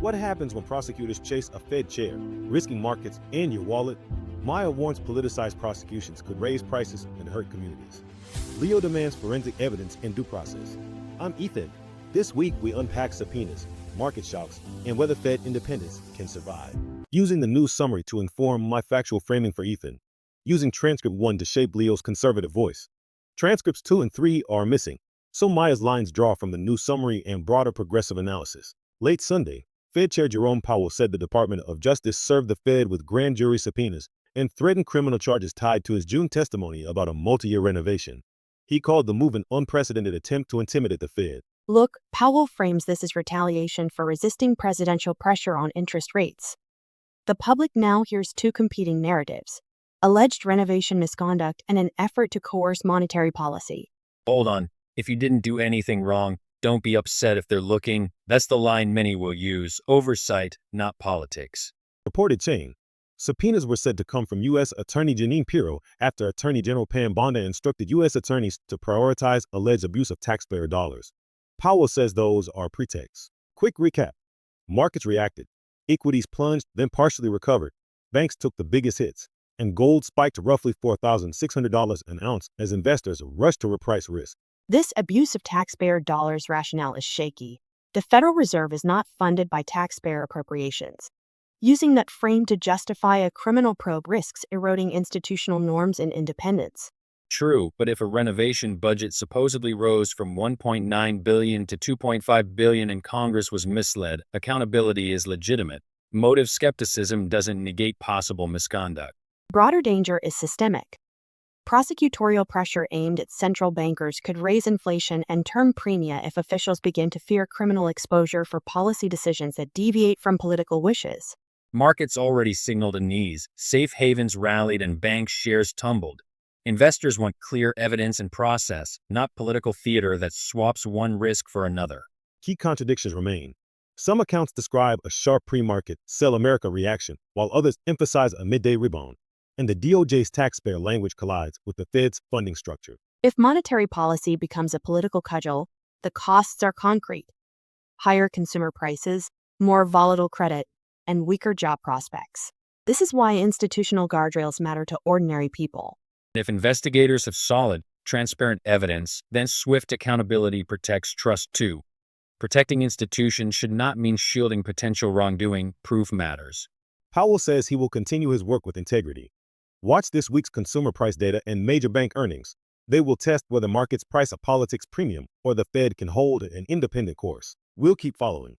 What happens when prosecutors chase a Fed chair, risking markets and your wallet? Maya warns politicized prosecutions could raise prices and hurt communities. Leo demands forensic evidence and due process. I'm Ethan. This week we unpack subpoenas, market shocks, and whether Fed independence can survive. Using the news summary to inform my factual framing for Ethan. Using transcript 1 to shape Leo's conservative voice. Transcripts 2 and 3 are missing, so Maya's lines draw from the news summary and broader progressive analysis. Late Sunday, Fed Chair Jerome Powell said the Department of Justice served the Fed with grand jury subpoenas and threatened criminal charges tied to his June testimony about a multi-year renovation. He called the move an unprecedented attempt to intimidate the Fed. Look, Powell frames this as retaliation for resisting presidential pressure on interest rates. The public now hears two competing narratives: alleged renovation misconduct and an effort to coerce monetary policy. Hold on. If you didn't do anything wrong, don't be upset if they're looking. That's the line many will use. Oversight, not politics. Reported chain. Subpoenas were said to come from U.S. Attorney Jeanine Pirro after Attorney General Pam Bondi instructed U.S. attorneys to prioritize alleged abuse of taxpayer dollars. Powell says those are pretexts. Quick recap. Markets reacted. Equities plunged, then partially recovered. Banks took the biggest hits. And gold spiked to roughly $4,600 an ounce as investors rushed to reprice risk. This abuse of taxpayer dollars rationale is shaky. The Federal Reserve is not funded by taxpayer appropriations. Using that frame to justify a criminal probe risks eroding institutional norms and independence. True, but if a renovation budget supposedly rose from $1.9 billion to $2.5 billion and Congress was misled, accountability is legitimate. Motive skepticism doesn't negate possible misconduct. Broader danger is systemic. Prosecutorial pressure aimed at central bankers could raise inflation and turn premia if officials begin to fear criminal exposure for policy decisions that deviate from political wishes. Markets already signaled unease. Safe havens rallied and bank shares tumbled. Investors want clear evidence and process, not political theater that swaps one risk for another. Key contradictions remain. Some accounts describe a sharp pre-market, sell America reaction, while others emphasize a midday rebound. And the DOJ's taxpayer language collides with the Fed's funding structure. If monetary policy becomes a political cudgel, the costs are concrete: higher consumer prices, more volatile credit, and weaker job prospects. This is why institutional guardrails matter to ordinary people. If investigators have solid, transparent evidence, then swift accountability protects trust too. Protecting institutions should not mean shielding potential wrongdoing. Proof matters. Powell says he will continue his work with integrity. Watch this week's consumer price data and major bank earnings. They will test whether markets price a politics premium or the Fed can hold an independent course. We'll keep following.